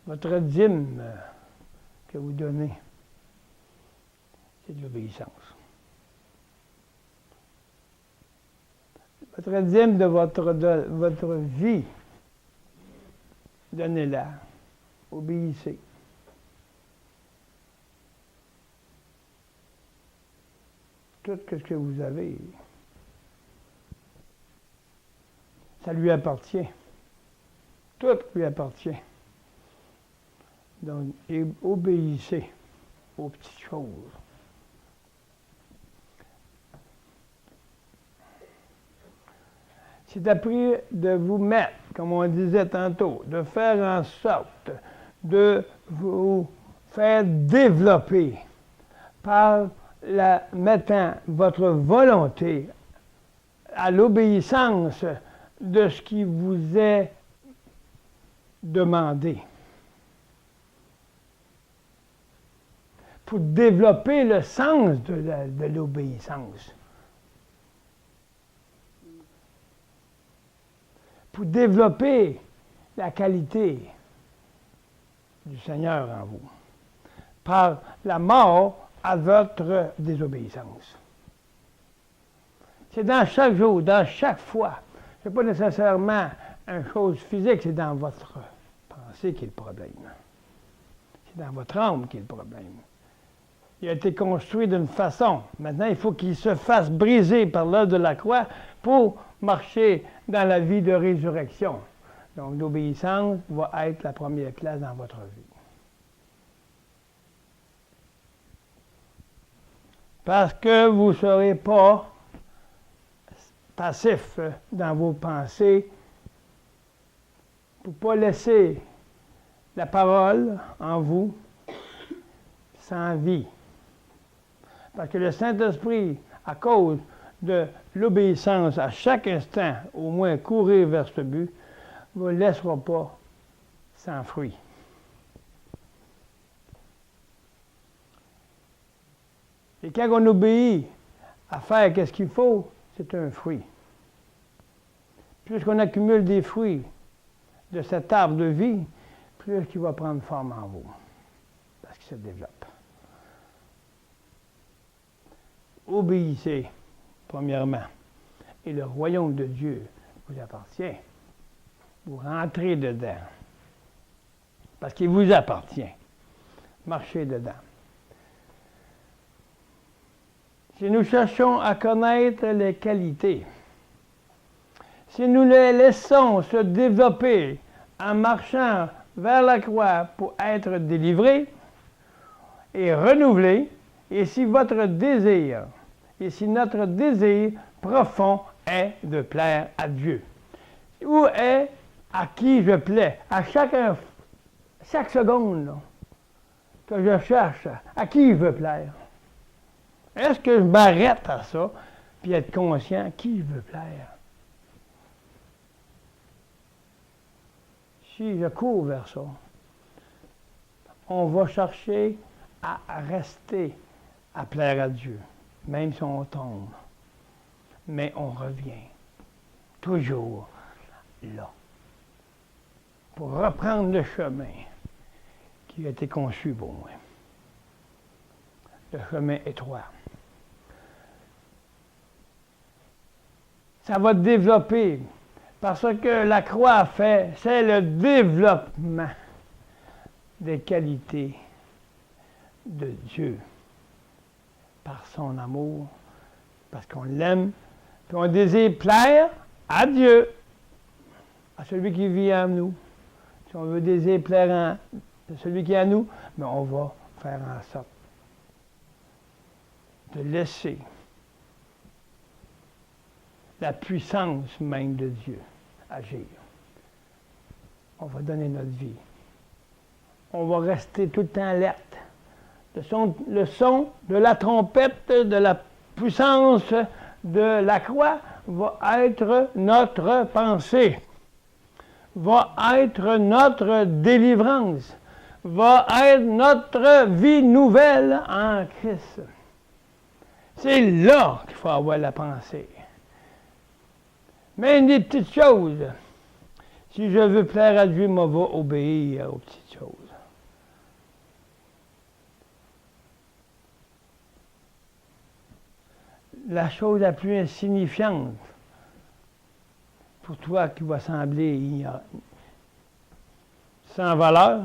Votre dîme que vous donnez, c'est de l'obéissance. Votre dîme de votre vie, donnez-la. Obéissez. Tout ce que vous avez, ça lui appartient. Tout lui appartient. Donc, obéissez aux petites choses. C'est appris de vous mettre, comme on disait tantôt, de faire en sorte de vous faire développer par mettant votre volonté à l'obéissance de ce qui vous est demandé. Pour développer le sens de l'obéissance. Pour développer la qualité du Seigneur en vous. Par la mort à votre désobéissance. C'est dans chaque jour, dans chaque fois. Ce n'est pas nécessairement une chose physique, c'est dans votre pensée qui est le problème. C'est dans votre âme qui est le problème. Il a été construit d'une façon. Maintenant, il faut qu'il se fasse briser par l'œuvre de la croix pour marcher dans la vie de résurrection. Donc, l'obéissance va être la première place dans votre vie. Parce que vous ne serez pas passif dans vos pensées pour ne pas laisser la parole en vous sans vie. Parce que le Saint-Esprit, à cause de l'obéissance à chaque instant, au moins courir vers ce but, ne vous laissera pas sans fruit. Et quand on obéit à faire ce qu'il faut, c'est un fruit. Plus qu'on accumule des fruits de cet arbre de vie, plus qu'il va prendre forme en vous, parce qu'il se développe. Obéissez, premièrement, et le royaume de Dieu vous appartient. Vous rentrez dedans, parce qu'il vous appartient. Marchez dedans. Si nous cherchons à connaître les qualités, si nous les laissons se développer en marchant vers la croix pour être délivrés et renouvelés, et si votre désir, et si notre désir profond est de plaire à Dieu, où est à qui je plais, à chaque seconde là, que je cherche, à qui je veux plaire. Est-ce que je m'arrête à ça, puis être conscient à qui je veux plaire? Si je cours vers ça, on va chercher à rester à plaire à Dieu, même si on tombe. Mais on revient toujours là, pour reprendre le chemin qui a été conçu pour moi. Le chemin étroit. Ça va développer, parce que la croix fait, c'est le développement des qualités de Dieu par son amour, parce qu'on l'aime, puis on désire plaire à Dieu, à celui qui vit en nous. Si on veut désirer plaire à celui qui est en nous, mais on va faire en sorte de laisser la puissance même de Dieu agir. On va donner notre vie. On va rester tout le temps alerte. Le son de la trompette, de la puissance de la croix va être notre pensée, va être notre délivrance, va être notre vie nouvelle en Christ. C'est là qu'il faut avoir la pensée. Même des petites choses. Si je veux plaire à Dieu, je vais obéir aux petites choses. La chose la plus insignifiante pour toi qui va sembler sans valeur,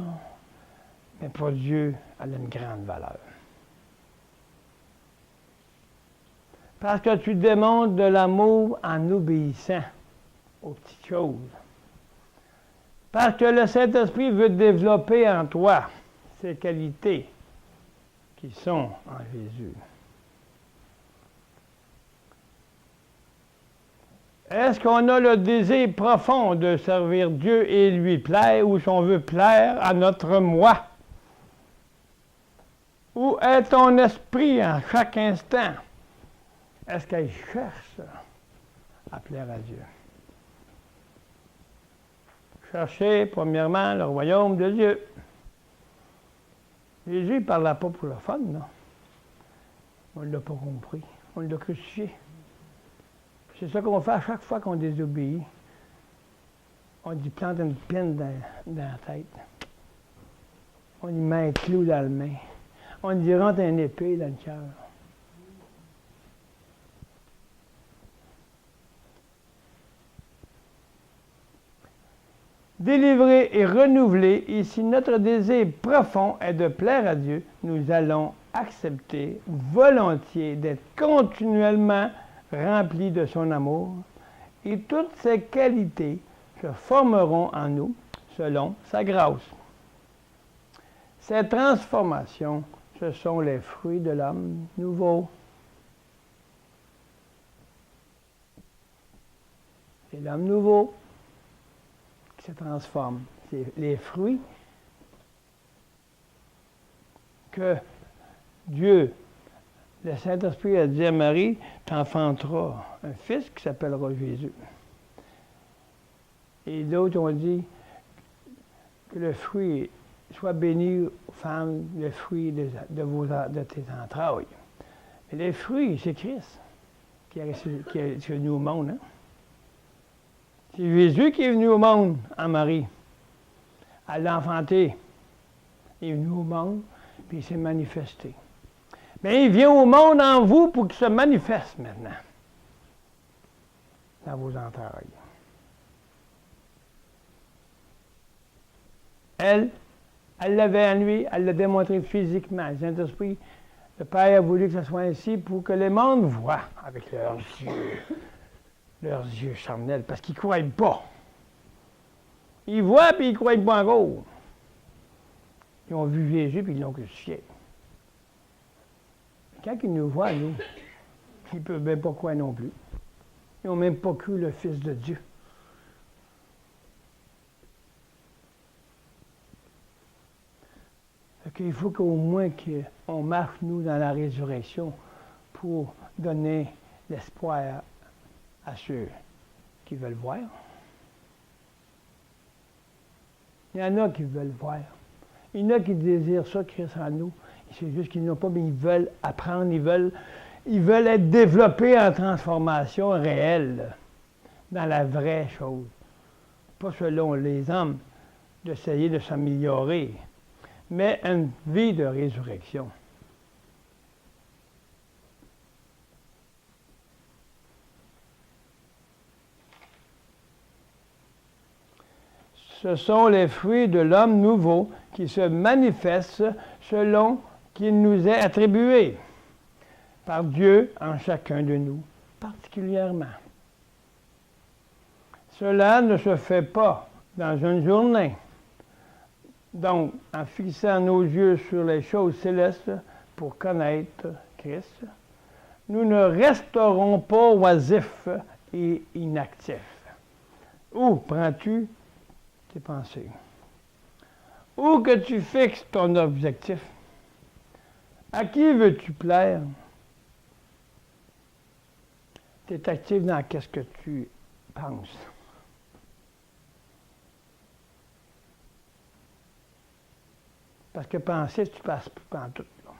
mais pour Dieu, elle a une grande valeur. Parce que tu démontres de l'amour en obéissant aux petites choses. Parce que le Saint-Esprit veut développer en toi ces qualités qui sont en Jésus. Est-ce qu'on a le désir profond de servir Dieu et lui plaire, ou si on veut plaire à notre moi? Où est ton esprit en chaque instant? Est-ce qu'il cherche à plaire à Dieu? Cherchez premièrement le royaume de Dieu. Jésus ne parlait pas pour le fun, non? On ne l'a pas compris. On l'a crucifié. C'est ça qu'on fait à chaque fois qu'on désobéit. On lui plante une pine dans la tête. On lui met un clou dans la main. On lui rentre une épée dans le cœur. Délivré et renouvelé, et si notre désir profond est de plaire à Dieu, nous allons accepter volontiers d'être continuellement remplis de son amour, et toutes ces qualités se formeront en nous selon sa grâce. Ces transformations, ce sont les fruits de l'homme nouveau. C'est l'homme nouveau qui se transforme. C'est les fruits que Dieu, le Saint-Esprit a dit à Marie, t'enfanteras un fils qui s'appellera Jésus. Et d'autres ont dit que le fruit soit béni, femmes, le fruit de tes entrailles. Mais les fruits, c'est Christ qui est venu au monde. Hein? C'est Jésus qui est venu au monde en Marie. Elle l'a enfanté. Il est venu au monde, puis il s'est manifesté. Mais il vient au monde en vous pour qu'il se manifeste maintenant dans vos entrailles. Elle l'avait en lui, elle l'a démontré physiquement. Le Saint-Esprit, le Père a voulu que ce soit ainsi pour que le monde voit avec leurs yeux charnels, parce qu'ils ne croient pas. Ils voient, puis ils ne croient pas encore. Ils ont vu Jésus, puis ils l'ont crucifié. Quand ils nous voient, nous, ils ne peuvent même pas croire non plus. Ils n'ont même pas cru le Fils de Dieu. Il faut qu'au moins qu'on marche, nous, dans la résurrection pour donner l'espoir à ceux qui veulent voir. Il y en a qui veulent voir. Il y en a qui désirent ça, Christ en nous. C'est juste qu'ils n'ont pas, mais ils veulent apprendre, ils veulent être développés en transformation réelle, dans la vraie chose. Pas selon les hommes, d'essayer de s'améliorer, mais une vie de résurrection. Ce sont les fruits de l'homme nouveau qui se manifestent selon qu'il nous est attribué par Dieu en chacun de nous, particulièrement. Cela ne se fait pas dans une journée. Donc, en fixant nos yeux sur les choses célestes pour connaître Christ, nous ne resterons pas oisifs et inactifs. Où prends-tu tes pensées? Où que tu fixes ton objectif? À qui veux-tu plaire? Tu es actif dans qu'est-ce que tu penses. Parce que penser, tu passes pas en tout. Là.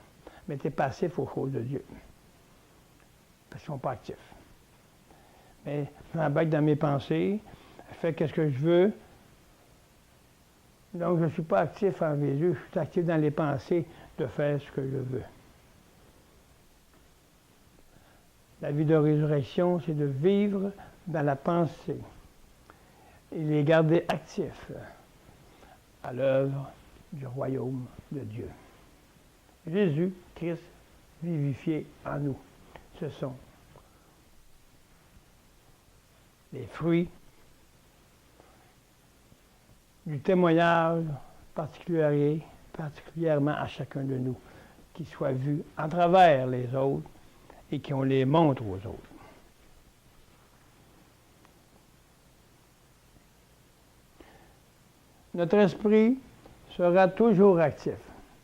Mais tu es passif aux choses de Dieu. Parce qu'ils ne sont pas actifs. Mais je m'embarque dans mes pensées, je fais ce que je veux, Donc, je ne suis pas actif en Jésus, je suis actif dans les pensées de faire ce que je veux. La vie de résurrection, c'est de vivre dans la pensée et les garder actifs à l'œuvre du royaume de Dieu. Jésus, Christ, vivifié en nous. Ce sont les fruits du témoignage particulièrement à chacun de nous, qui soit vu à travers les autres et qu'on les montre aux autres. Notre esprit sera toujours actif.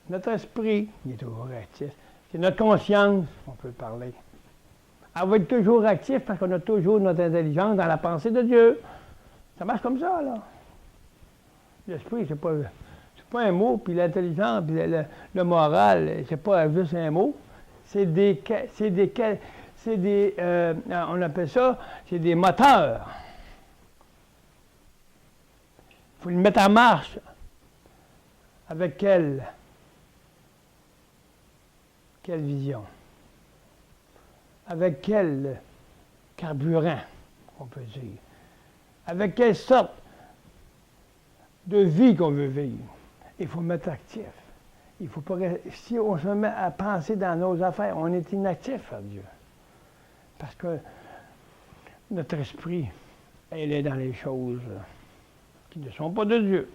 Notre esprit, il est toujours actif. C'est notre conscience, on peut parler. Elle va être toujours active parce qu'on a toujours notre intelligence dans la pensée de Dieu. Ça marche comme ça, là. L'esprit, c'est pas un mot, puis l'intelligence, puis le moral, c'est pas juste un mot. On appelle ça, c'est des moteurs. Il faut le mettre en marche. Avec quelle vision? Avec quel carburant, on peut dire? Avec quelle sorte de vie qu'on veut vivre? Il faut mettre actif. Il faut pas. Si on se met à penser dans nos affaires, on est inactif à Dieu. Parce que notre esprit, elle est dans les choses qui ne sont pas de Dieu.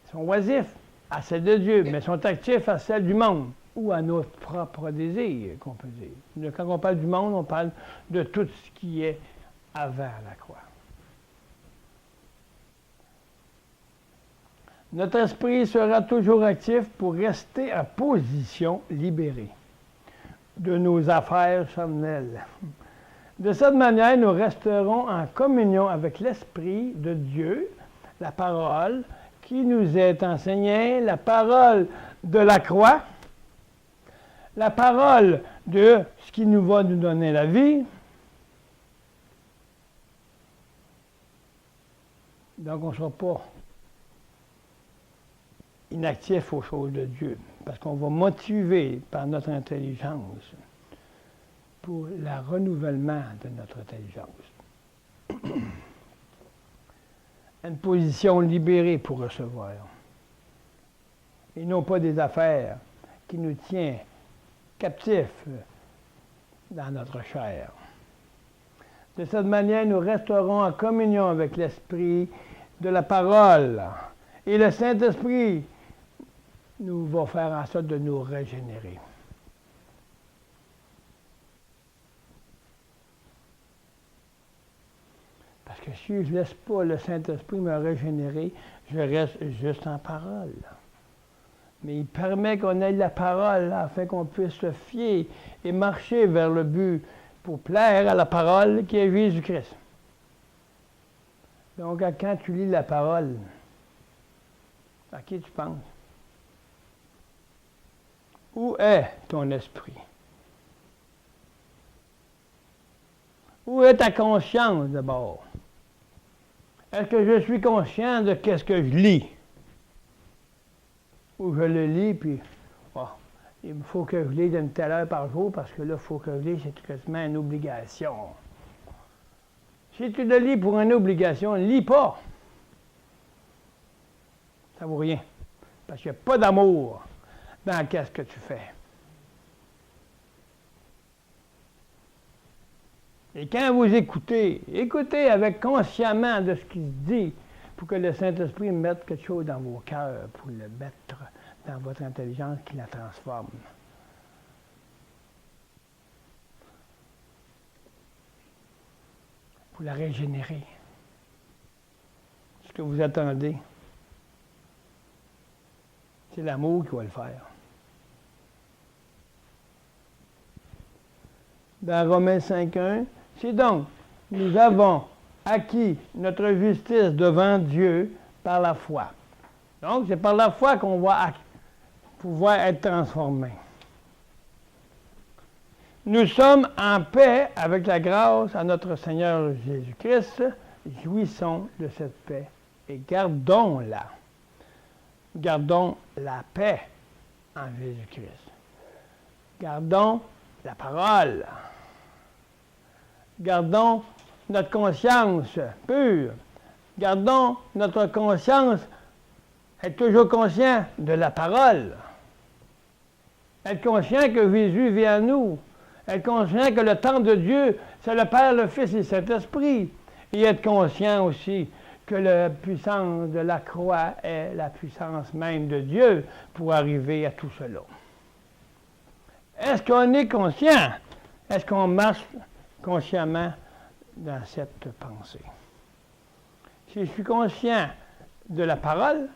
Ils sont oisifs à celle de Dieu, mais sont actifs à celle du monde ou à notre propre désir, qu'on peut dire. Quand on parle du monde, on parle de tout ce qui est avant la croix. Notre esprit sera toujours actif pour rester en position libérée de nos affaires charnelles. De cette manière, nous resterons en communion avec l'Esprit de Dieu, la parole qui nous est enseignée, la parole de la croix, la parole de ce qui nous va nous donner la vie. Donc, on ne sera pas inactif aux choses de Dieu, parce qu'on va motiver par notre intelligence pour le renouvellement de notre intelligence. Une position libérée pour recevoir. Et non pas des affaires qui nous tiennent captifs dans notre chair. De cette manière, nous resterons en communion avec l'Esprit de la parole. Et le Saint-Esprit nous va faire en sorte de nous régénérer. Parce que si je ne laisse pas le Saint-Esprit me régénérer, je reste juste en parole. Mais il permet qu'on ait la parole là, afin qu'on puisse se fier et marcher vers le but pour plaire à la parole qui est Jésus-Christ. Donc, quand tu lis la parole, à qui tu penses? Où est ton esprit? Où est ta conscience d'abord? Est-ce que je suis conscient de ce que je lis? Ou je le lis, puis il faut que je lise une telle heure par jour, parce que là, il faut que je lise, c'est quasiment une obligation. Si tu le lis pour une obligation, ne lis pas. Ça ne vaut rien. Parce qu'il n'y a pas d'amour dans ce que tu fais. Et quand vous écoutez avec consciemment de ce qui se dit, pour que le Saint-Esprit mette quelque chose dans vos cœurs, pour le mettre dans votre intelligence qui la transforme. Pour la régénérer. Ce que vous attendez, c'est l'amour qui va le faire. Dans Romains 5.1, c'est donc, nous avons acquis notre justice devant Dieu par la foi. Donc, c'est par la foi qu'on va pouvoir être transformé. Nous sommes en paix avec la grâce à notre Seigneur Jésus-Christ, jouissons de cette paix et gardons-la. Gardons la paix en Jésus-Christ. Gardons la parole. Gardons notre conscience pure. Gardons notre conscience, être toujours conscient de la parole. Être conscient que Jésus vient à nous. Être conscient que le temps de Dieu, c'est le Père, le Fils et le Saint-Esprit. Et être conscient aussi que la puissance de la croix est la puissance même de Dieu pour arriver à tout cela. Est-ce qu'on est conscient? Est-ce qu'on marche consciemment dans cette pensée? Si je suis conscient de la parole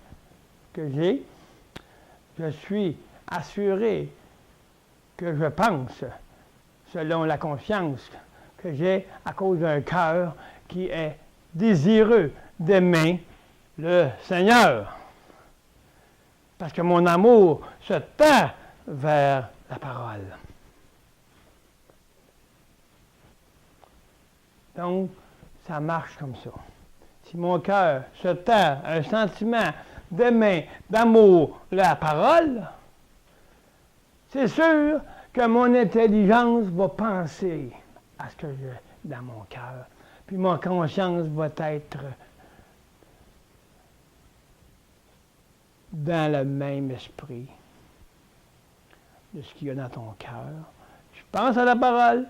que j'ai, je suis assuré que je pense selon la confiance que j'ai à cause d'un cœur qui est désireux d'aimer le Seigneur. Parce que mon amour se tend vers la parole. Donc, ça marche comme ça. Si mon cœur se tend à un sentiment d'aimer, d'amour la parole, c'est sûr que mon intelligence va penser à ce que j'ai dans mon cœur. Puis ma conscience va être dans le même esprit de ce qu'il y a dans ton cœur. Tu penses à la parole,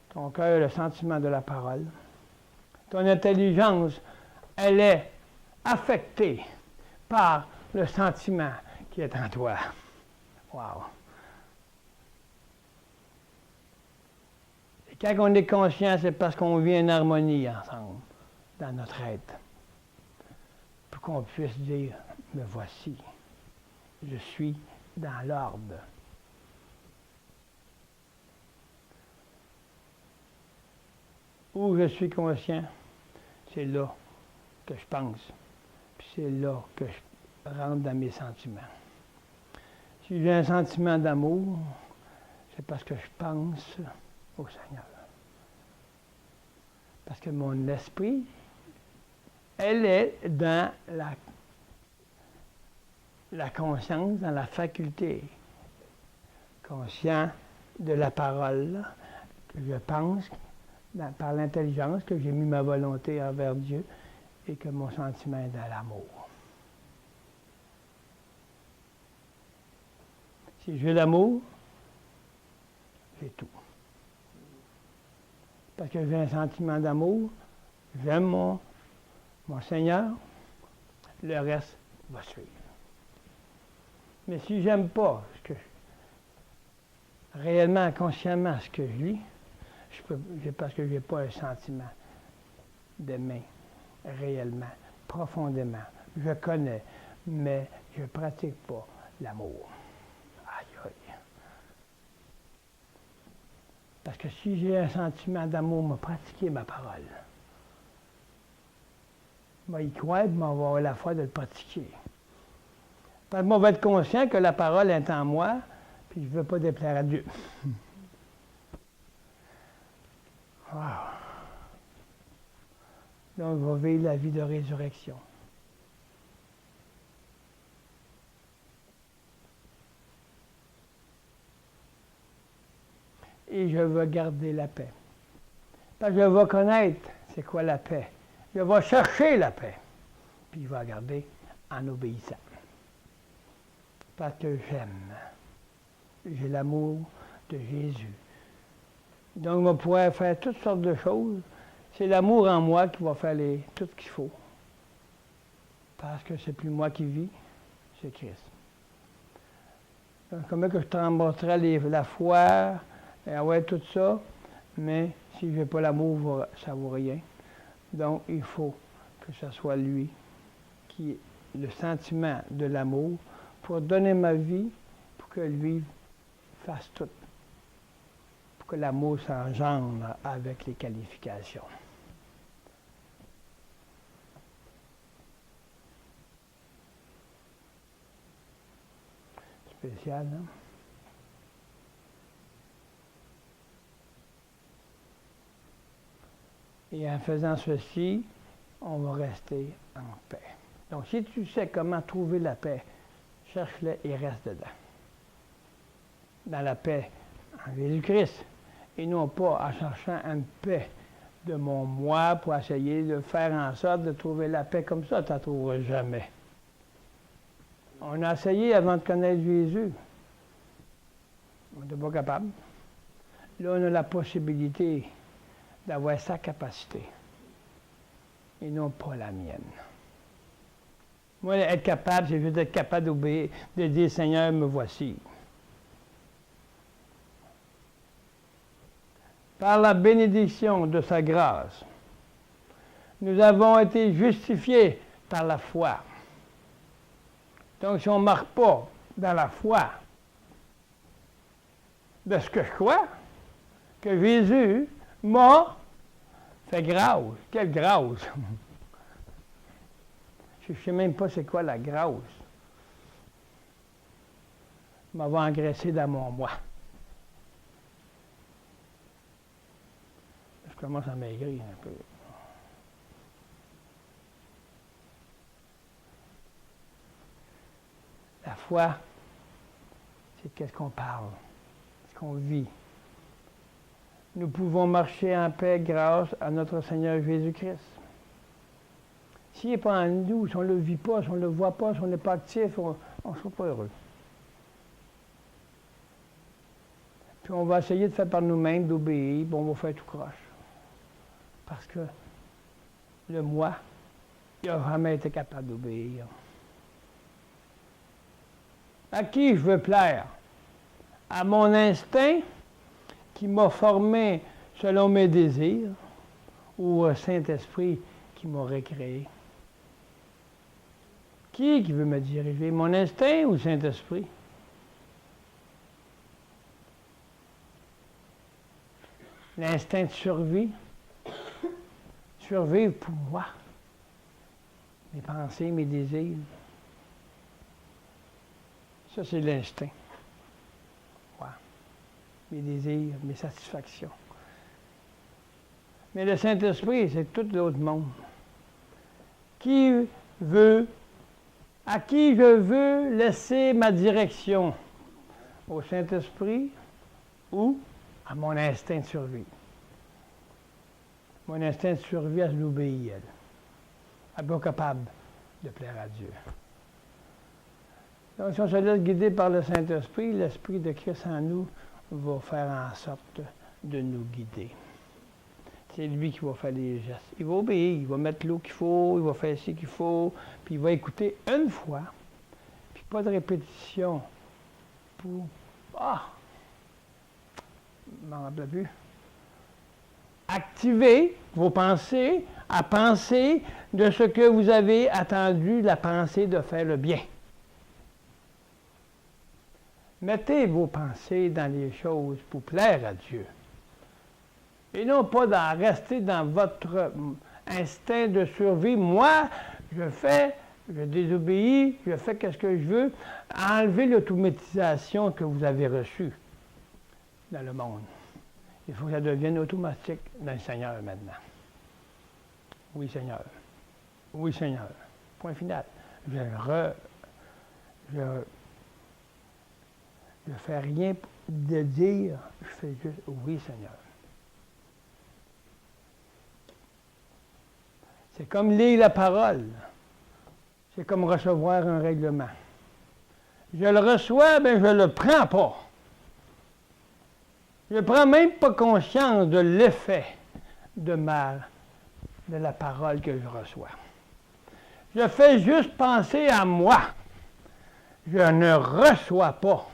ton cœur a le sentiment de la parole. Ton intelligence, elle est affectée par le sentiment qui est en toi. Wow! Et quand on est conscient, c'est parce qu'on vit en harmonie ensemble, dans notre être. Pour qu'on puisse dire, me voici, je suis dans l'ordre. Où je suis conscient, c'est là que je pense. Puis c'est là que je rentre dans mes sentiments. Si j'ai un sentiment d'amour, c'est parce que je pense au Seigneur. Parce que mon esprit, elle est dans la conscience, dans la faculté. Conscient de la parole que je pense par l'intelligence, que j'ai mis ma volonté envers Dieu et que mon sentiment est dans l'amour. Si j'ai l'amour, j'ai tout. Parce que j'ai un sentiment d'amour, j'aime mon Seigneur, le reste va suivre. Mais si j'aime pas réellement, consciemment ce que je lis, c'est parce que je n'ai pas un sentiment d'aimer réellement, profondément. Je connais, mais je ne pratique pas l'amour. Aïe, aïe. Parce que si j'ai un sentiment d'amour, je vais pratiquer ma parole. Je vais y croire, je vais avoir la foi de le pratiquer. Parce que moi, je vais être conscient que la parole est en moi, puis je ne veux pas déplaire à Dieu. Wow. Donc, je vais vivre la vie de résurrection. Et je vais garder la paix. Parce que je vais connaître c'est quoi la paix. Je vais chercher la paix. Puis je vais la garder en obéissant. Parce que j'aime. J'ai l'amour de Jésus. Donc, je vais pouvoir faire toutes sortes de choses. C'est l'amour en moi qui va faire tout ce qu'il faut. Parce que c'est plus moi qui vis, c'est Christ. Donc, comment que je te rembourserai la foi, tout ça, mais si je n'ai pas l'amour, ça ne vaut rien. Donc, il faut que ce soit lui qui ait le sentiment de l'amour pour donner ma vie, pour que lui fasse tout. Pour que l'amour s'engendre avec les qualifications. Spécial, hein? Et en faisant ceci, on va rester en paix. Donc, si tu sais comment trouver la paix, cherche-la et reste dedans. Dans la paix en Jésus-Christ. Et non pas en cherchant une paix de mon moi pour essayer de faire en sorte de trouver la paix comme ça, tu n'en trouveras jamais. On a essayé avant de connaître Jésus. On n'était pas capable. Là, on a la possibilité d'avoir sa capacité et non pas la mienne. Moi, être capable, c'est juste être capable d'obéir, de dire, Seigneur, me voici. Par la bénédiction de sa grâce, nous avons été justifiés par la foi. Donc, si on ne marque pas dans la foi de ce que je crois, que Jésus m'a fait grâce. Quelle grâce! Je ne sais même pas c'est quoi la grâce. Il m'avait engraissé dans mon moi. Je commence à maigrir un peu. La foi, c'est qu'est-ce qu'on parle, ce qu'on vit. Nous pouvons marcher en paix grâce à notre Seigneur Jésus-Christ. S'il n'est pas en nous, si on ne le vit pas, si on ne le voit pas, si on n'est pas actif, on ne sera pas heureux. Puis on va essayer de faire par nous-mêmes, d'obéir, puis on va faire tout croche. Parce que le moi, il n'a jamais été capable d'obéir. À qui je veux plaire? À mon instinct qui m'a formé selon mes désirs ou au Saint-Esprit qui m'aurait créé? Qui veut me diriger? Mon instinct ou le Saint-Esprit? L'instinct de survie. Survivre pour moi. Mes pensées, mes désirs. Ça, c'est l'instinct. Ouais. Mes désirs, mes satisfactions. Mais le Saint-Esprit, c'est tout l'autre monde. À qui je veux laisser ma direction? Au Saint-Esprit ou à mon instinct de survie? Mon instinct de survie, elle l'obéit, elle. Elle n'est pas capable de plaire à Dieu. Donc, si on se laisse guider par le Saint-Esprit, l'Esprit de Christ en nous va faire en sorte de nous guider. C'est lui qui va faire les gestes. Il va obéir, il va mettre l'eau qu'il faut, il va faire ce qu'il faut, puis il va écouter une fois, puis pas de répétition pour « Ah! Je m'en rappelle plus. » Activez vos pensées à penser de ce que vous avez attendu, la pensée de faire le bien. Mettez vos pensées dans les choses pour plaire à Dieu. Et non pas rester dans votre instinct de survie. Moi, je désobéis, je fais ce que je veux. Enlevez l'automatisation que vous avez reçue dans le monde. Il faut que ça devienne automatique dans le Seigneur maintenant. Oui, Seigneur. Oui, Seigneur. Point final. Je ne fais rien de dire, je fais juste oui, Seigneur. C'est comme lire la parole. C'est comme recevoir un règlement. Je le reçois, mais je ne le prends pas. Je ne prends même pas conscience de l'effet de la parole que je reçois. Je fais juste penser à moi. Je ne reçois pas.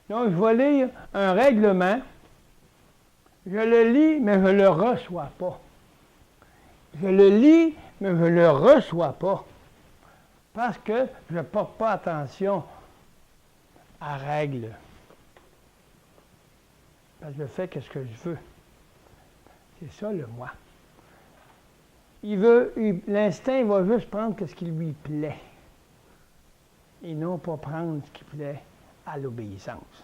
Donc, je vais lire un règlement. Je le lis, mais je ne le reçois pas. Je le lis, mais je ne le reçois pas. Parce que je ne porte pas attention à la règle. Parce que je fais ce que je veux. C'est ça le moi. L'instinct va juste prendre ce qui lui plaît. Et non pas prendre ce qui plaît à l'obéissance.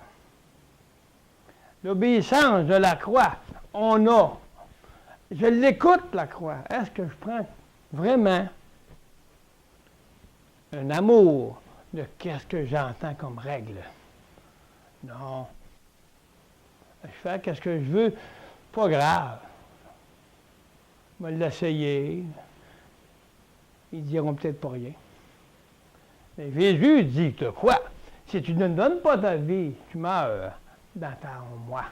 L'obéissance de la croix, on a Je l'écoute, la croix. Est-ce que je prends vraiment un amour de qu'est-ce que j'entends comme règle? Non. Je fais qu'est-ce que je veux, pas grave. Je vais l'essayer. Ils diront peut-être pas rien. Mais Jésus dit que quoi? Si tu ne donnes pas ta vie, tu meurs dans moi.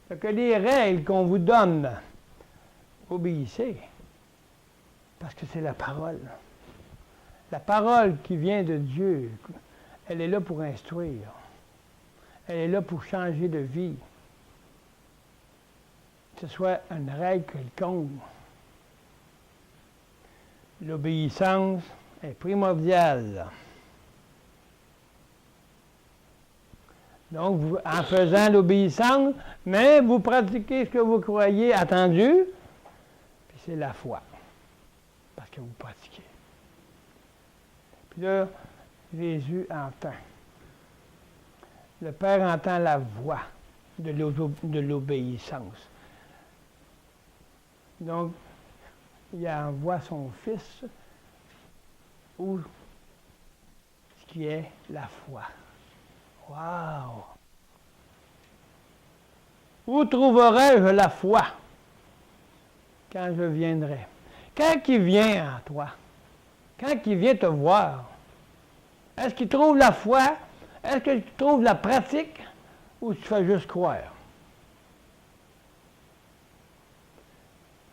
Fait que les règles qu'on vous donne, obéissez. Parce que c'est la parole. La parole qui vient de Dieu, elle est là pour instruire. Elle est là pour changer de vie. Que ce soit une règle quelconque. L'obéissance est primordiale. Donc, en faisant l'obéissance, mais vous pratiquez ce que vous croyez attendu, puis c'est la foi. Parce que vous pratiquez. Puis là, Jésus entend. Le Père entend la voix de l'obéissance. Donc, il envoie son Fils où ce qui est la foi. Wow! Où trouverai-je la foi quand je viendrai? Quand il vient en toi, quand il vient te voir, est-ce qu'il trouve la foi? Est-ce que tu trouves la pratique ou tu fais juste croire?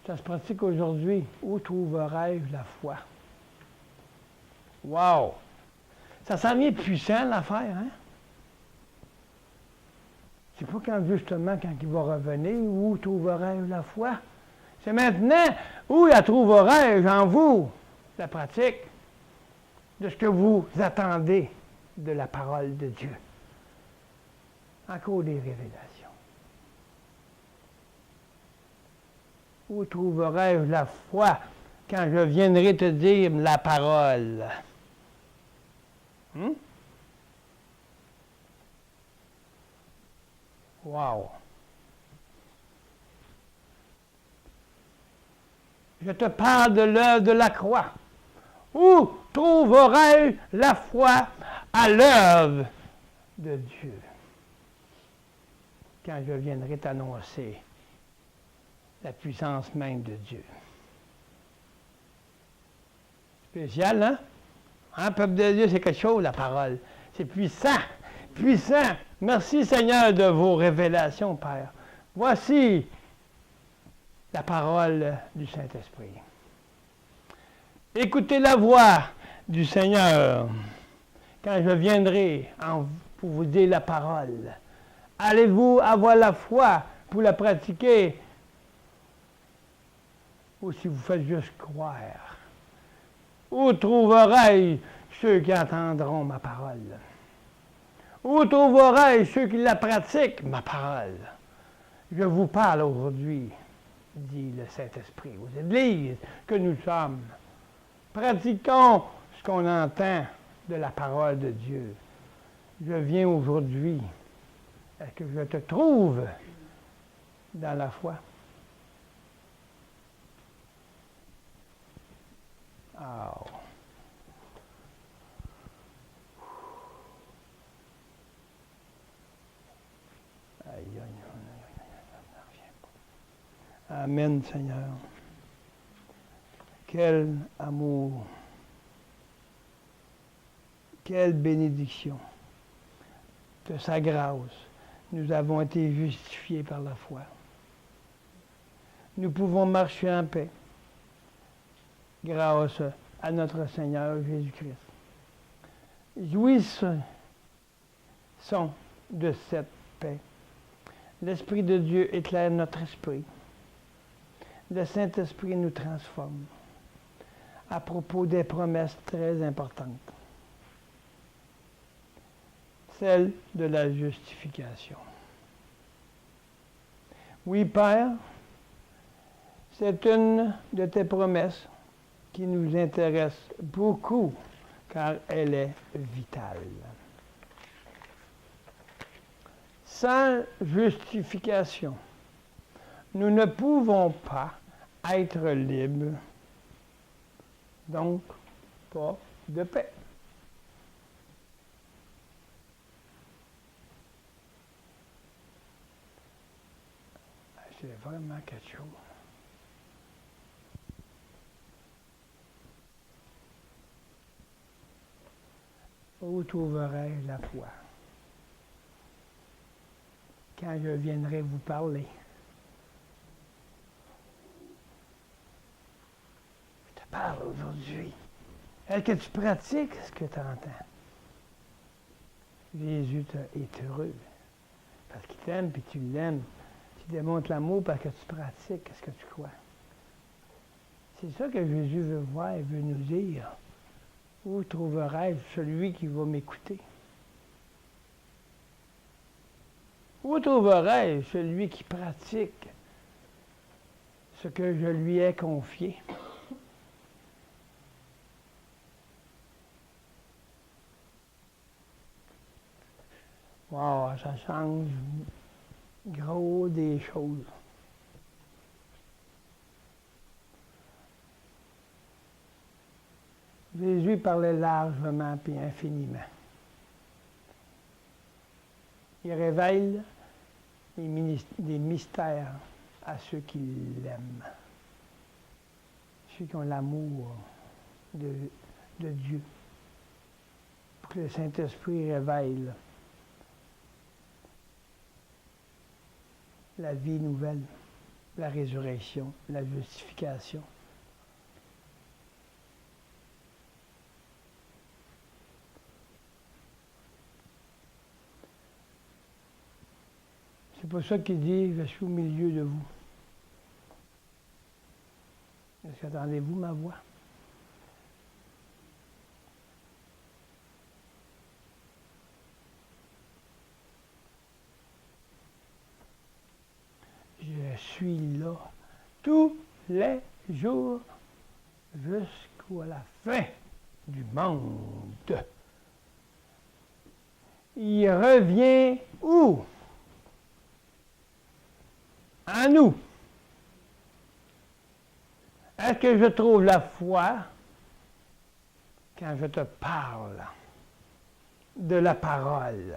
Ça se pratique aujourd'hui. Où trouverai-je la foi? Wow! Ça s'en vient puissant, l'affaire, hein? C'est pas justement quand il va revenir, où trouverai-je la foi? C'est maintenant, où la trouverai-je en vous, la pratique de ce que vous attendez de la parole de Dieu. Encore des révélations. Où trouverai-je la foi quand je viendrai te dire la parole? Wow! Je te parle de l'œuvre de la croix. Où trouverai-je la foi à l'œuvre de Dieu? Quand je viendrai t'annoncer la puissance même de Dieu. Spécial, hein? Peuple de Dieu, c'est quelque chose, la parole. C'est puissant, puissant. Merci Seigneur de vos révélations, Père. Voici la parole du Saint-Esprit. Écoutez la voix du Seigneur quand je viendrai pour vous dire la parole. Allez-vous avoir la foi pour la pratiquer ou si vous faites juste croire? Où trouverai-je ceux qui entendront ma parole? Où trouverai-je ceux qui la pratiquent, ma parole? Je vous parle aujourd'hui, dit le Saint-Esprit, aux églises que nous sommes. Pratiquons ce qu'on entend de la parole de Dieu. Je viens aujourd'hui. Est-ce que je te trouve dans la foi? Oh. Amen, Seigneur. Quel amour. Quelle bénédiction. De sa grâce, nous avons été justifiés par la foi. Nous pouvons marcher en paix grâce à notre Seigneur Jésus-Christ. Jouissons de cette paix. L'Esprit de Dieu éclaire notre esprit. Le Saint-Esprit nous transforme. À propos des promesses très importantes. Celle de la justification. Oui, Père, c'est une de tes promesses qui nous intéresse beaucoup car elle est vitale. Sans justification, nous ne pouvons pas être libres, donc pas de paix. C'est vraiment quelque chose. Où trouverai-je la foi? Quand je viendrai vous parler. Je te parle aujourd'hui. Est-ce que tu pratiques ce que tu entends? Jésus est heureux parce qu'il t'aime puis tu l'aimes. Tu démontres l'amour parce que tu pratiques ce que tu crois. C'est ça que Jésus veut voir et veut nous dire. Où trouverai-je celui qui va m'écouter? Où trouverai-je celui qui pratique ce que je lui ai confié? Wow, ça change gros des choses. Jésus parlait largement et infiniment. Il révèle des mystères à ceux qui l'aiment, ceux qui ont l'amour de Dieu, pour que le Saint-Esprit révèle la vie nouvelle, la résurrection, la justification. C'est pour ça qu'il dit, je suis au milieu de vous. Est-ce qu'entendez-vous ma voix? Je suis là tous les jours jusqu'à la fin du monde. Il revient où? À nous. Est-ce que je trouve la foi quand je te parle de la parole?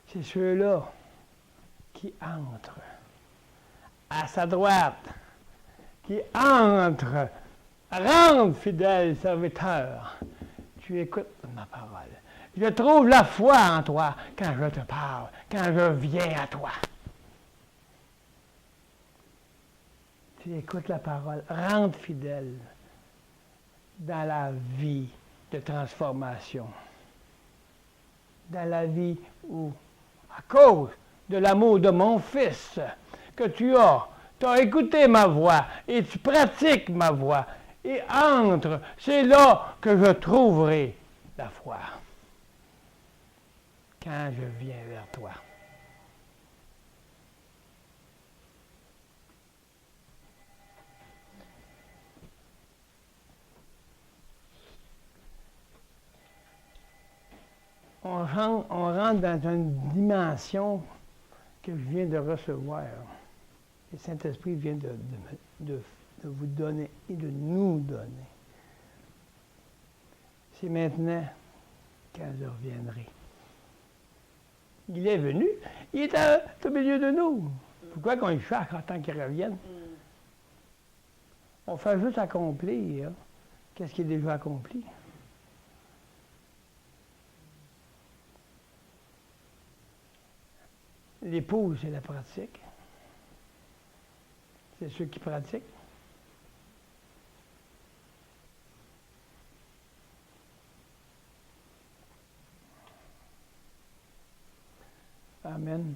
C'est ceux-là qui entrent à sa droite, qui entrent. Rentre, fidèle serviteur, tu écoutes ma parole. Je trouve la foi en toi quand je te parle, quand je viens à toi. Tu écoutes la parole. Rentre, fidèle, dans la vie de transformation. Dans la vie où, à cause de l'amour de mon Fils que tu as écouté ma voix et tu pratiques ma voix. Et entre, c'est là que je trouverai la foi. Quand je viens vers toi. On rentre dans une dimension que je viens de recevoir. Le Saint-Esprit vient de vous donner et de nous donner. C'est maintenant quand je reviendrai. Il est venu, il est au milieu de nous. Pourquoi qu'on y cherche en tant qu'il revienne? On fait juste accomplir qu'est-ce qui est déjà accompli. L'épouse, c'est la pratique. C'est ceux qui pratiquent. Amen.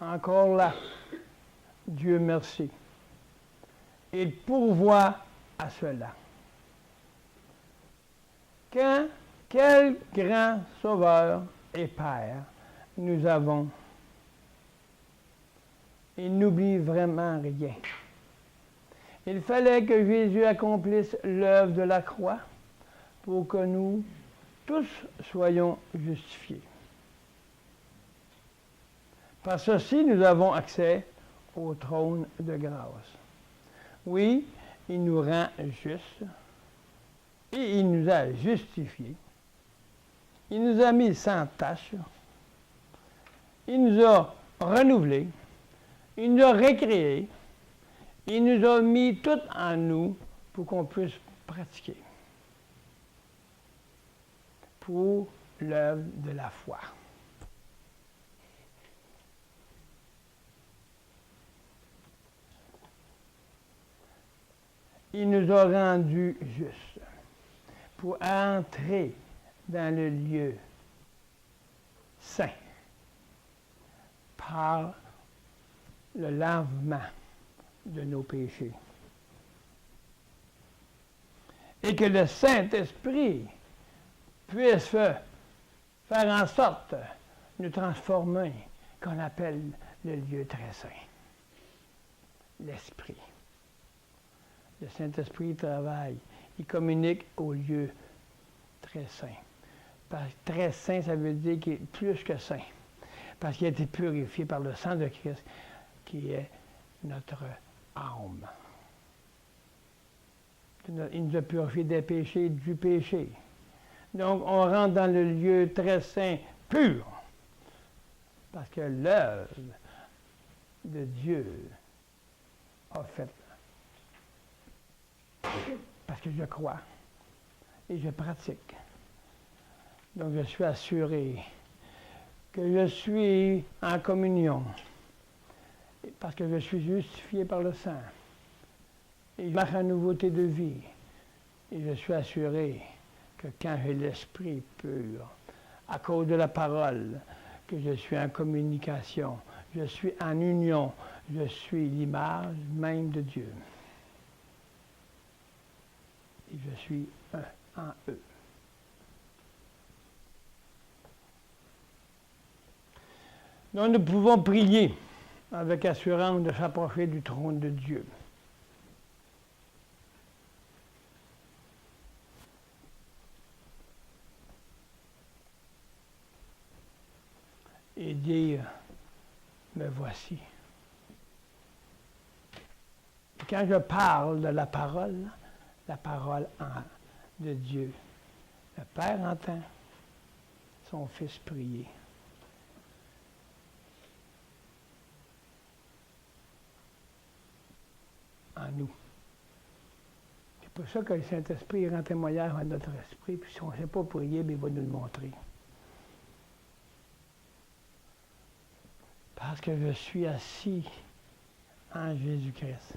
Encore là, Dieu merci. Il pourvoit à cela. Quel grand Sauveur et Père nous avons Il n'oublie vraiment rien. Il fallait que Jésus accomplisse l'œuvre de la croix pour que nous tous soyons justifiés. Par ceci, nous avons accès au trône de grâce. Oui, il nous rend justes et il nous a justifiés. Il nous a mis sans tache. Il nous a renouvelés. Il nous a récréés. Il nous a mis tout en nous pour qu'on puisse pratiquer. Pour l'œuvre de la foi. Il nous a rendus justes pour entrer dans le lieu saint par le lavement de nos péchés. Et que le Saint-Esprit puisse faire en sorte de nous transformer, qu'on appelle le lieu très saint. L'Esprit. Le Saint-Esprit travaille, il communique au lieu très saint. Très saint, ça veut dire qu'il est plus que saint. Parce qu'il a été purifié par le sang de Christ, qui est notre âme. Il nous a purifié des péchés, du péché. Donc, on rentre dans le lieu très saint, pur. Parce que l'œuvre de Dieu a fait. Parce que je crois et je pratique. Donc, je suis assuré que je suis en communion. Parce que je suis justifié par le sang. Et je marche en nouveauté de vie. Et je suis assuré que quand j'ai l'esprit pur, à cause de la parole, que je suis en communication, je suis en union, je suis l'image même de Dieu. Et je suis un en eux. Donc nous pouvons prier avec assurance de s'approcher du trône de Dieu. Et dire, me voici. Quand je parle de la parole de Dieu, le Père entend son Fils prier. En nous. C'est pour ça que le Saint-Esprit rend témoignage à notre esprit, puis si on ne sait pas prier, bien, il va nous le montrer. Parce que je suis assis en Jésus-Christ.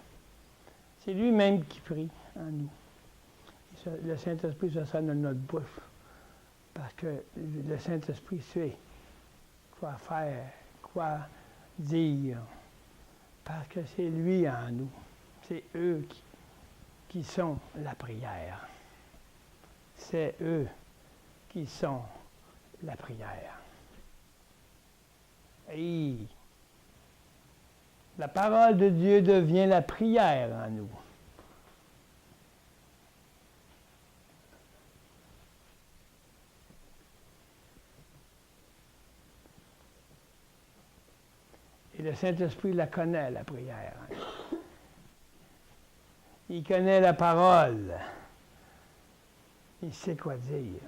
C'est lui-même qui prie en nous. Le Saint-Esprit se sert dans notre bouche. Parce que le Saint-Esprit sait quoi faire, quoi dire. Parce que c'est lui en nous. C'est eux qui sont la prière. C'est eux qui sont la prière. Et la parole de Dieu devient la prière en nous. Et le Saint-Esprit la connaît, la prière. Il connaît la parole. Il sait quoi dire.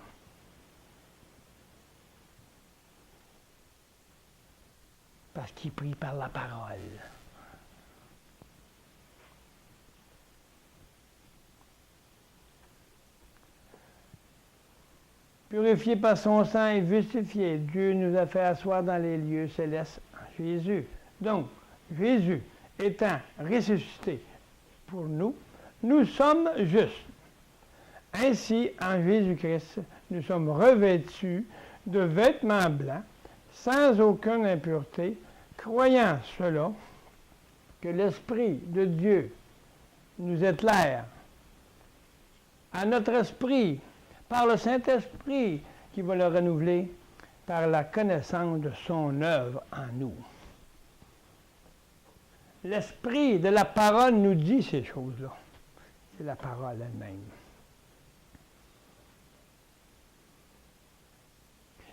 Parce qu'il prie par la parole. Purifié par son sang et justifié, Dieu nous a fait asseoir dans les lieux célestes en Jésus. Donc, Jésus étant ressuscité pour nous, nous sommes justes. Ainsi, en Jésus-Christ, nous sommes revêtus de vêtements blancs, sans aucune impureté, croyant cela, que l'Esprit de Dieu nous éclaire à notre esprit, par le Saint-Esprit qui va le renouveler, par la connaissance de son œuvre en nous. l'esprit de la parole nous dit ces choses-là. C'est la parole elle-même.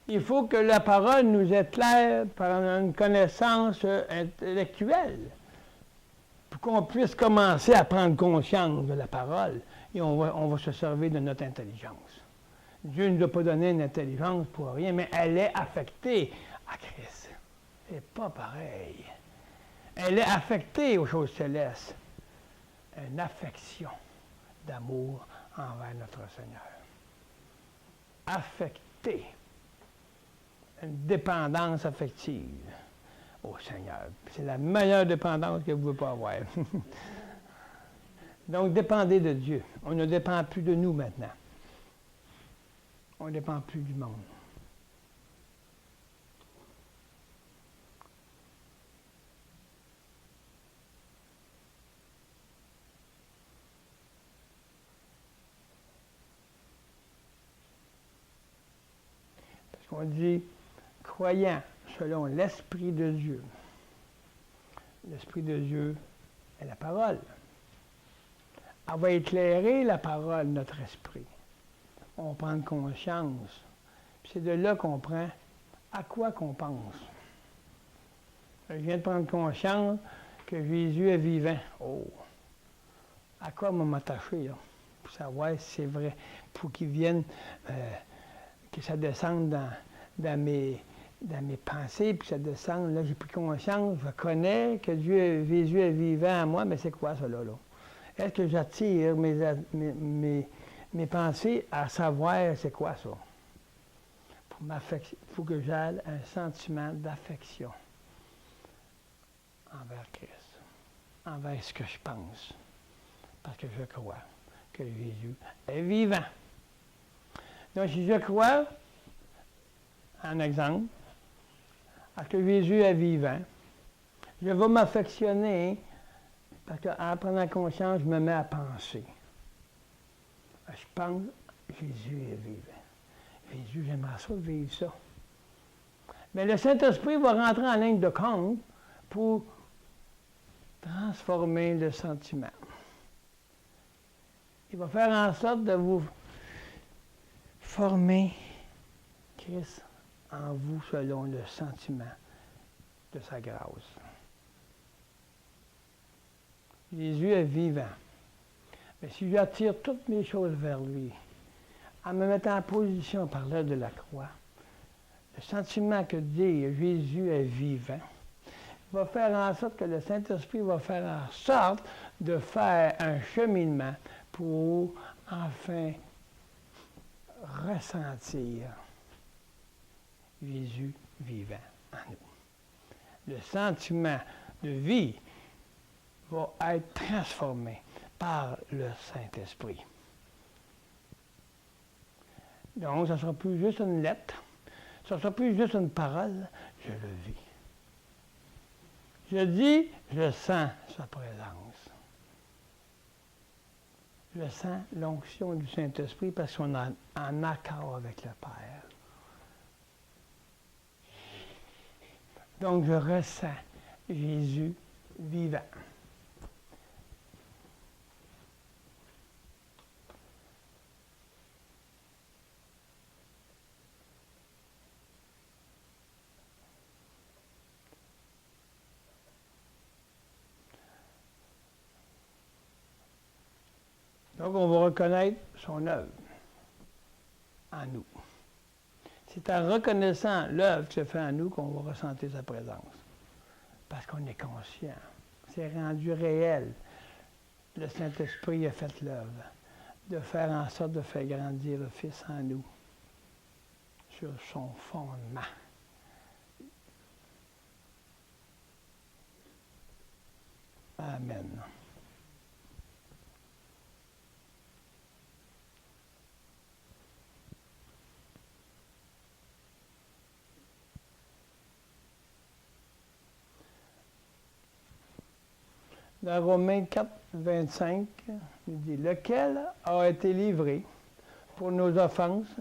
Il faut que la parole nous éclaire par une connaissance intellectuelle, pour qu'on puisse commencer à prendre conscience de la parole, et on va se servir de notre intelligence. Dieu ne nous a pas donné une intelligence pour rien, mais elle est affectée à Christ. C'est pas pareil. Elle est affectée aux choses célestes. Une affection d'amour envers notre Seigneur. Affectée. Une dépendance affective au Seigneur. C'est la meilleure dépendance que vous ne pouvez pas avoir. Donc, dépendez de Dieu. On ne dépend plus de nous maintenant. On ne dépend plus du monde. Parce qu'on dit, croyant selon l'Esprit de Dieu. L'Esprit de Dieu est la parole. Elle va éclairer la parole, notre esprit. On prend conscience. C'est de là qu'on prend à quoi qu'on pense. Je viens de prendre conscience que Jésus est vivant. Oh! À quoi m'attacher, là? Pour savoir si c'est vrai. Pour qu'il vienne, que ça descende dans mes pensées, puis ça descende. Là, j'ai pris conscience, je connais que Jésus est vivant en moi, mais c'est quoi ça, là? Est-ce que j'attire mes pensées à savoir c'est quoi ça? Il faut que j'aille un sentiment d'affection envers Christ, envers ce que je pense, parce que je crois que Jésus est vivant. Donc, si je crois, en exemple, à ce que Jésus est vivant, je vais m'affectionner, parce qu'en prenant conscience, je me mets à penser. Je pense, Jésus est vivant. Jésus, j'aimerais ça vivre ça. Mais le Saint-Esprit va rentrer en ligne de compte pour transformer le sentiment. Il va faire en sorte de vous former Christ en vous selon le sentiment de sa grâce. Jésus est vivant. Mais si j'attire toutes mes choses vers lui, en me mettant en position par l'œuvre de la croix, le sentiment que dit Jésus est vivant va faire en sorte que le Saint-Esprit va faire en sorte de faire un cheminement pour enfin ressentir Jésus vivant en nous. Le sentiment de vie va être transformé par le Saint-Esprit. Donc, ça ne sera plus juste une lettre, ça ne sera plus juste une parole, je le vis. Je dis, je sens sa présence. Je sens l'onction du Saint-Esprit parce qu'on est en accord avec le Père. Donc, je ressens Jésus vivant. Donc, on va reconnaître son œuvre en nous. C'est en reconnaissant l'œuvre qui se fait en nous qu'on va ressentir sa présence. Parce qu'on est conscient. C'est rendu réel. Le Saint-Esprit a fait l'œuvre de faire en sorte de faire grandir le Fils en nous sur son fondement. Amen. Dans Romains 4, 25, il dit « Lequel a été livré pour nos offenses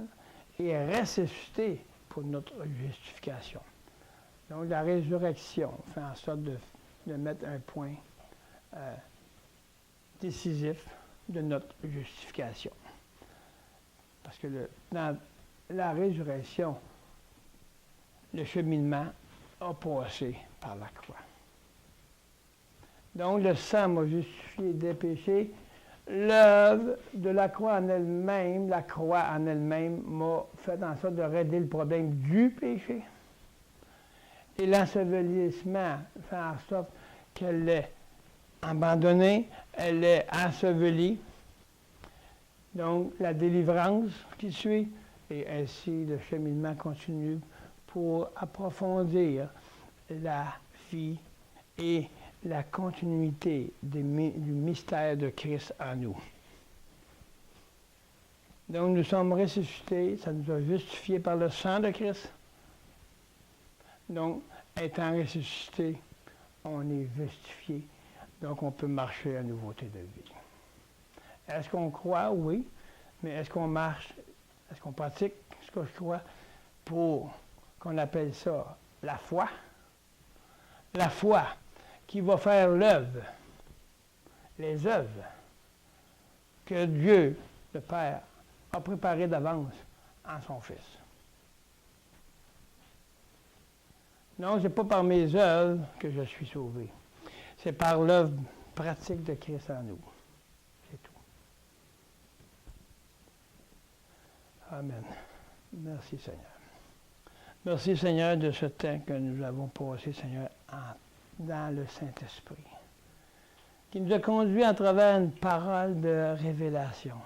et est ressuscité pour notre justification. » Donc la résurrection fait en sorte de de mettre un point décisif de notre justification. Parce que dans la résurrection, le cheminement a passé par la croix. Donc, le sang m'a justifié des péchés. L'œuvre de la croix en elle-même, la croix en elle-même, m'a fait en sorte de régler le problème du péché. Et l'ensevelissement fait en sorte qu'elle est abandonnée, elle est ensevelie. Donc, la délivrance qui suit, et ainsi le cheminement continue pour approfondir la vie et la continuité du mystère de Christ en nous. Donc, nous sommes ressuscités, ça nous a justifiés par le sang de Christ. Donc, étant ressuscités, on est justifié. Donc, on peut marcher à nouveauté de vie. Est-ce qu'on croit? Oui. Mais est-ce qu'on marche? Est-ce qu'on pratique ce que je crois pour qu'on appelle ça la foi? La foi qui va faire l'œuvre, les œuvres que Dieu, le Père, a préparées d'avance en son Fils. Non, ce n'est pas par mes œuvres que je suis sauvé. C'est par l'œuvre pratique de Christ en nous. C'est tout. Amen. Merci Seigneur. Merci Seigneur de ce temps que nous avons passé, Seigneur, dans le Saint-Esprit, qui nous a conduits à travers une parole de révélation,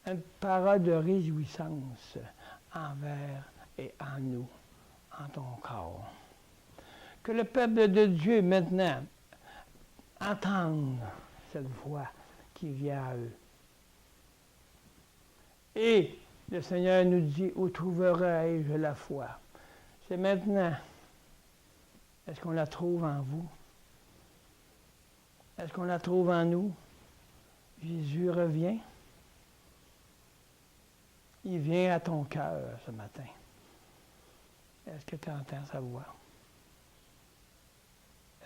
une parole de réjouissance envers et en nous, en ton corps. Que le peuple de Dieu maintenant entende cette voix qui vient à eux. Et le Seigneur nous dit, où trouverai-je la foi? C'est maintenant. Est-ce qu'on la trouve en vous? Est-ce qu'on la trouve en nous? Jésus revient. Il vient à ton cœur ce matin. Est-ce que tu entends sa voix?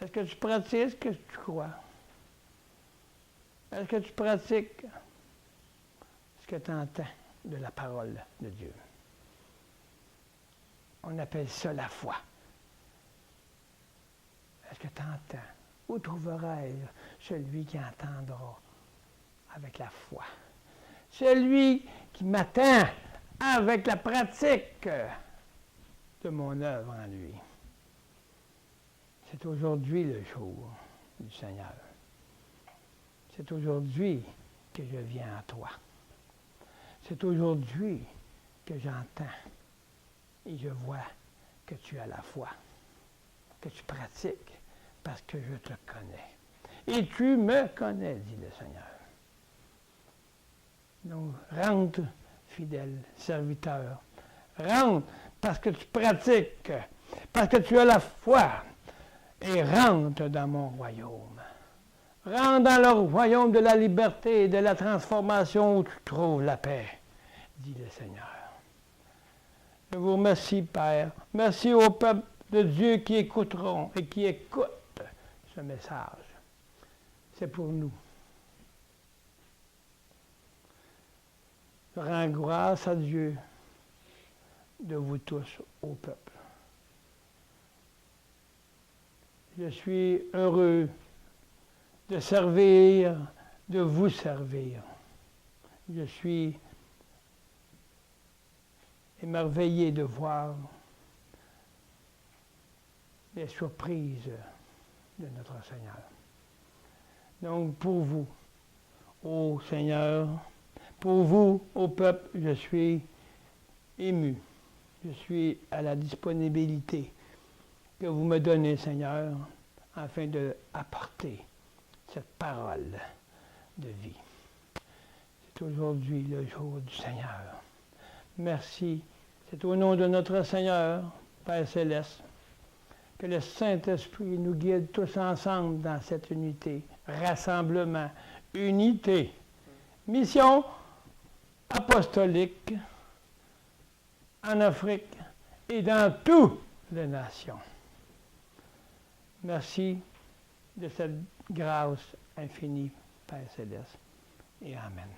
Est-ce que tu pratiques ce que tu crois? Est-ce que tu pratiques ce que tu entends de la parole de Dieu? On appelle ça la foi. Est-ce que tu entends? Où trouverai-je celui qui entendra avec la foi? Celui qui m'attend avec la pratique de mon œuvre en lui. C'est aujourd'hui le jour du Seigneur. C'est aujourd'hui que je viens à toi. C'est aujourd'hui que j'entends et je vois que tu as la foi, que tu pratiques parce que je te connais. Et tu me connais, dit le Seigneur. Donc, rentre, fidèle serviteur. Rentre parce que tu pratiques, parce que tu as la foi. Et rentre dans mon royaume. Rentre dans le royaume de la liberté et de la transformation où tu trouves la paix, dit le Seigneur. Je vous remercie, Père. Merci au peuple de Dieu qui écouteront et qui écoutent ce message. C'est pour nous. Je rends grâce à Dieu de vous tous au peuple. Je suis heureux de servir, de vous servir. Je suis émerveillé de voir les surprises de notre Seigneur. Donc, pour vous, ô Seigneur, pour vous, ô peuple, je suis ému. Je suis à la disponibilité que vous me donnez, Seigneur, afin d'apporter cette parole de vie. C'est aujourd'hui le jour du Seigneur. Merci. C'est au nom de notre Seigneur, Père Céleste, que le Saint-Esprit nous guide tous ensemble dans cette unité, rassemblement, unité, mission apostolique en Afrique et dans toutes les nations. Merci de cette grâce infinie, Père Céleste. Et Amen.